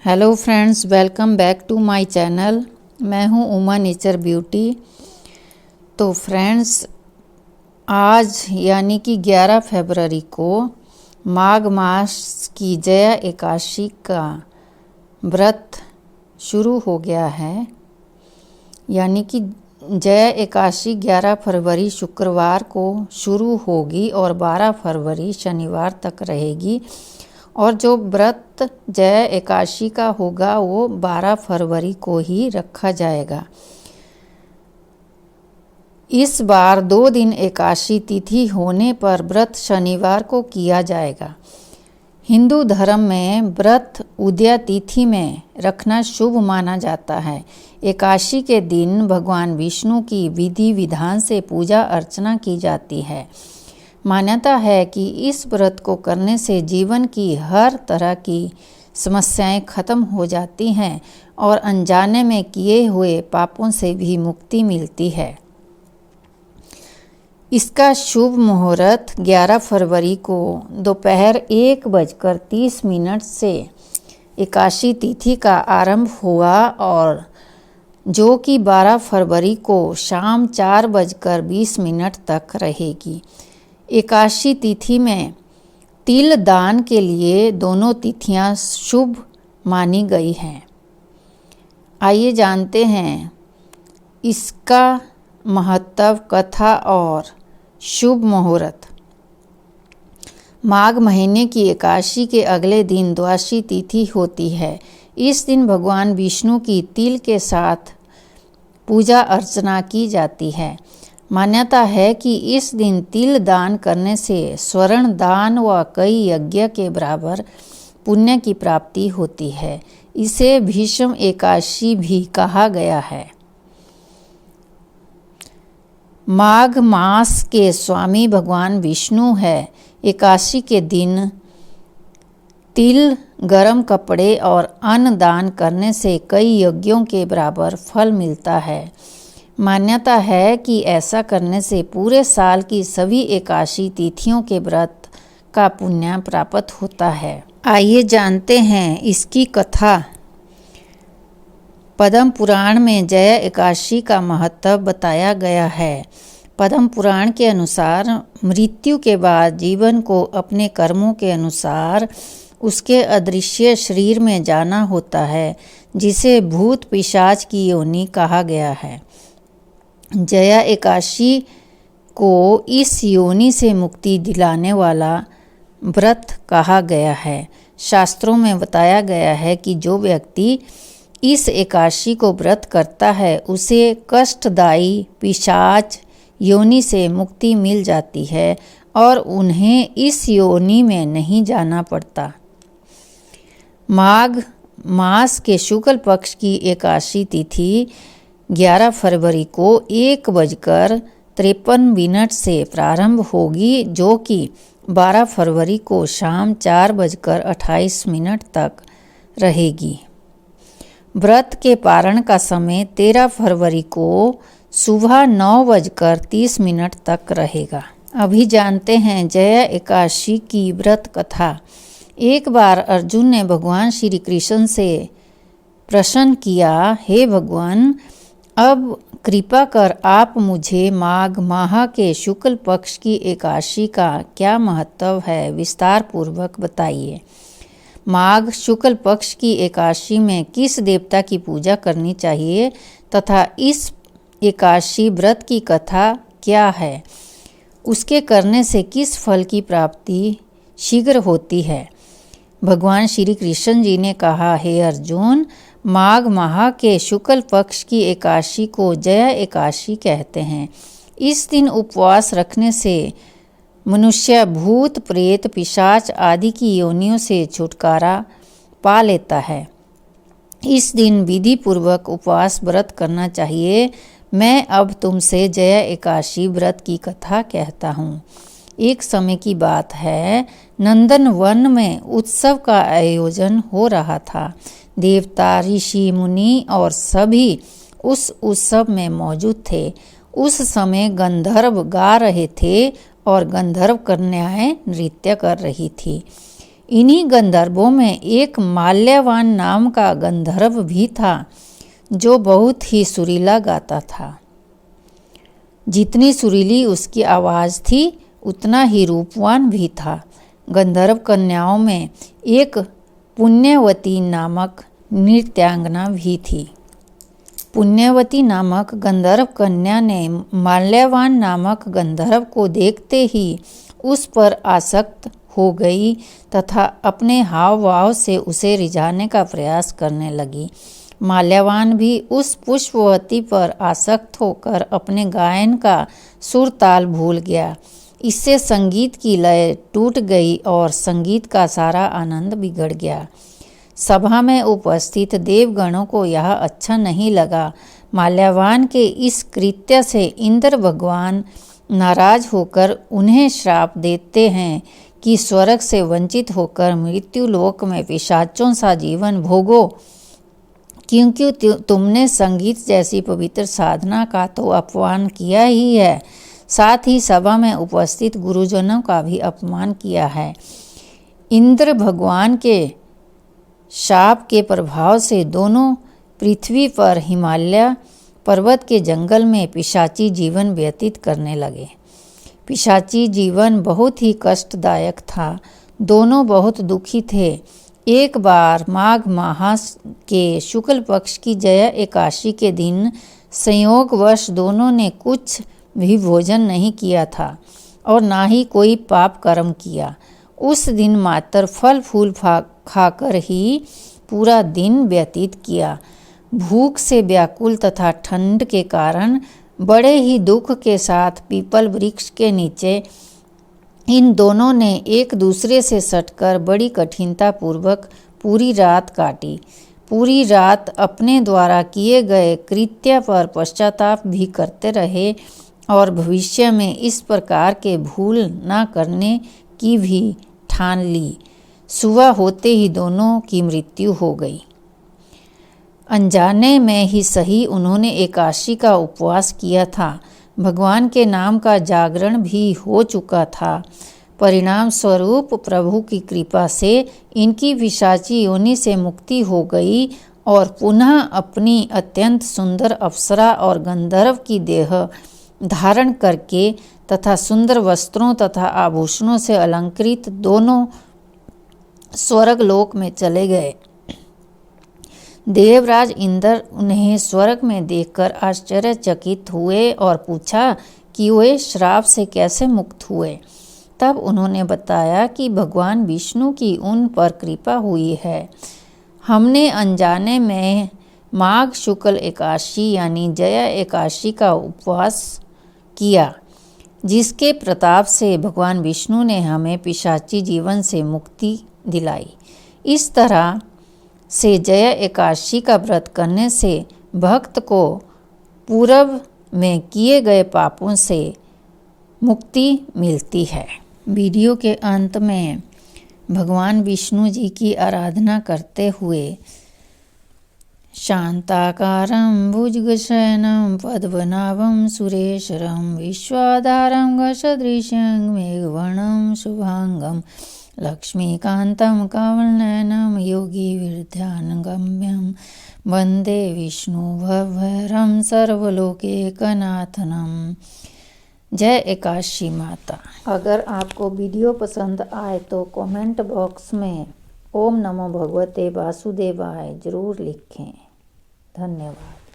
Hello friends, welcome back to my channel. मैं हूं Uma nature beauty. तो फ्रेंड्स, आज यानी कि 11 फरवरी को माघ मास की जया एकादशी का व्रत शुरू हो गया है। यानी कि जया एकादशी 11 फरवरी शुक्रवार को शुरू होगी और 12 फरवरी शनिवार तक रहेगी। और जो व्रत जया एकादशी का होगा वो 12 फरवरी को ही रखा जाएगा। इस बार 2 दिन एकादशी तिथि होने पर व्रत शनिवार को किया जाएगा। हिंदू धर्म में व्रत उदया तिथि में रखना शुभ माना जाता है। एकादशी के दिन भगवान विष्णु की विधि विधान से पूजा अर्चना की जाती है। मान्यता है कि इस व्रत को करने से जीवन की हर तरह की समस्याएं खत्म हो जाती हैं और अनजाने में किए हुए पापों से भी मुक्ति मिलती है। इसका शुभ मुहूर्त 11 फरवरी को दोपहर 1:30 से एकादशी तिथि का आरंभ हुआ और जो कि 12 फरवरी को शाम 4:20 तक रहेगी। एकादशी तिथि में तिल दान के लिए दोनों तिथियां शुभ मानी गई हैं। आइए जानते हैं इसका महत्व, कथा और शुभ मुहूर्त। माघ महीने की एकादशी के अगले दिन द्वादशी तिथि होती है। इस दिन भगवान विष्णु की तिल के साथ पूजा अर्चना की जाती है। मान्यता है कि इस दिन तिल दान करने से स्वर्ण दान व कई यज्ञ के बराबर पुण्य की प्राप्ति होती है। इसे भीष्म एकादशी भी कहा गया है। माघ मास के स्वामी भगवान विष्णु है। एकादशी के दिन तिल, गरम कपड़े और अन्न दान करने से कई यज्ञों के बराबर फल मिलता है। मान्यता है कि ऐसा करने से पूरे साल की सभी एकादशी तिथियों के व्रत का पुण्य प्राप्त होता है। आइए जानते हैं इसकी कथा। पद्म पुराण में जया एकादशी का महत्व बताया गया है। पद्म पुराण के अनुसार मृत्यु के बाद जीवन को अपने कर्मों के अनुसार उसके अदृश्य शरीर में जाना होता है, जिसे भूत पिशाच की योनि कहा गया है। जया एकादशी को इस योनि से मुक्ति दिलाने वाला व्रत कहा गया है। शास्त्रों में बताया गया है कि जो व्यक्ति इस एकादशी को व्रत करता है उसे कष्टदायी पिशाच योनि से मुक्ति मिल जाती है और उन्हें इस योनि में नहीं जाना पड़ता। माघ मास के शुक्ल पक्ष की एकादशी तिथि 11 फरवरी को 1:53 से प्रारंभ होगी, जो कि 12 फरवरी को शाम 4:28 तक रहेगी। व्रत के पारण का समय 13 फरवरी को सुबह 9:30 तक रहेगा। अभी जानते हैं जया एकादशी की व्रत कथा। एक बार अर्जुन ने भगवान श्री कृष्ण से प्रश्न किया, हे भगवान, अब कृपा कर आप मुझे माघ माह के शुक्ल पक्ष की एकादशी का क्या महत्व है विस्तार पूर्वक बताइए। माघ शुक्ल पक्ष की एकादशी में किस देवता की पूजा करनी चाहिए तथा इस एकादशी व्रत की कथा क्या है, उसके करने से किस फल की प्राप्ति शीघ्र होती है। भगवान श्री कृष्ण जी ने कहा, हे अर्जुन, माघ माह के शुक्ल पक्ष की एकादशी को जया एकादशी कहते हैं। इस दिन उपवास रखने से मनुष्य भूत प्रेत पिशाच आदि की योनियों से छुटकारा पा लेता है। इस दिन विधि पूर्वक उपवास व्रत करना चाहिए। मैं अब तुमसे जया एकादशी व्रत की कथा कहता हूँ। एक समय की बात है, नंदन वन में उत्सव का आयोजन हो रहा था। देवता, ऋषि, मुनि और सभी उस उत्सव में मौजूद थे। उस समय गंधर्व गा रहे थे और गंधर्व कन्याएं नृत्य कर रही थी। इन्हीं गंधर्वों में एक माल्यवान नाम का गंधर्व भी था जो बहुत ही सुरीला गाता था। जितनी सुरीली उसकी आवाज़ थी उतना ही रूपवान भी था। गंधर्व कन्याओं में एक पुण्यवती नामक नृत्यांगना भी थी। पुण्यवती नामक गंधर्व कन्या ने माल्यवान नामक गंधर्व को देखते ही उस पर आसक्त हो गई तथा अपने हाव भाव से उसे रिझाने का प्रयास करने लगी। माल्यवान भी उस पुष्पवती पर आसक्त होकर अपने गायन का सुर ताल भूल गया। इससे संगीत की लय टूट गई और संगीत का सारा आनंद बिगड़ गया। सभा में उपस्थित देवगणों को यह अच्छा नहीं लगा। माल्यवान के इस कृत्य से इंद्र भगवान नाराज होकर उन्हें श्राप देते हैं कि स्वर्ग से वंचित होकर मृत्यु लोक में पिशाचों सा जीवन भोगो, क्योंकि तुमने संगीत जैसी पवित्र साधना का तो अपमान किया ही है, साथ ही सभा में उपस्थित गुरुजनों का भी अपमान किया है। इंद्र भगवान के शाप के प्रभाव से दोनों पृथ्वी पर हिमालय पर्वत के जंगल में पिशाची जीवन व्यतीत करने लगे। पिशाची जीवन बहुत ही कष्टदायक था। दोनों बहुत दुखी थे। एक बार माघ माह के शुक्ल पक्ष की जया एकादशी के दिन संयोगवश दोनों ने कुछ भी भोजन नहीं किया था और ना ही कोई पाप कर्म किया। उस दिन मात्र फल फूल खाकर ही पूरा दिन व्यतीत किया। भूख से व्याकुल तथा ठंड के कारण बड़े ही दुख के साथ पीपल वृक्ष के नीचे इन दोनों ने एक दूसरे से सटकर बड़ी कठिनता पूर्वक पूरी रात काटी। पूरी रात अपने द्वारा किए गए कृत्य पर पश्चाताप भी करते रहे और भविष्य में इस प्रकार के भूल न करने की भी ठान ली। सुबह होते ही दोनों की मृत्यु हो गई। अनजाने में ही सही उन्होंने एकादशी का उपवास किया था। भगवान के नाम का जागरण भी हो चुका था। परिणाम स्वरूप प्रभु की कृपा से इनकी पिशाची योनि से मुक्ति हो गई और पुनः अपनी अत्यंत सुंदर अप्सरा और गंधर्व की देह धारण करके तथा सुंदर वस्त्रों तथा आभूषणों से अलंकृत दोनों स्वर्ग लोक में चले गए। देवराज इंद्र उन्हें स्वर्ग में देखकर आश्चर्यचकित हुए और पूछा कि वे श्राप से कैसे मुक्त हुए। तब उन्होंने बताया कि भगवान विष्णु की उन पर कृपा हुई है। हमने अनजाने में माघ शुक्ल एकादशी यानी जया एकादशी का उपवास किया, जिसके प्रताप से भगवान विष्णु ने हमें पिशाची जीवन से मुक्ति दिलाई। इस तरह से जया एकादशी का व्रत करने से भक्त को पूर्व में किए गए पापों से मुक्ति मिलती है। वीडियो के अंत में भगवान विष्णु जी की आराधना करते हुए शांताकारं भुजगशयनं पद्मनाभं सुरेशरं विश्वाधारं गजसदृशं मेघवर्णं शुभांगं लक्ष्मीकान्तं कमलनयनं योगिविद्यानगम्यं वन्दे विष्णुभवरं सर्वलोकैकनाथनं। जय एकादशी माता। अगर आपको वीडियो पसंद आए तो कमेंट बॉक्स में ओम नमो भगवते वासुदेवाय जरूर लिखें। धन्यवाद।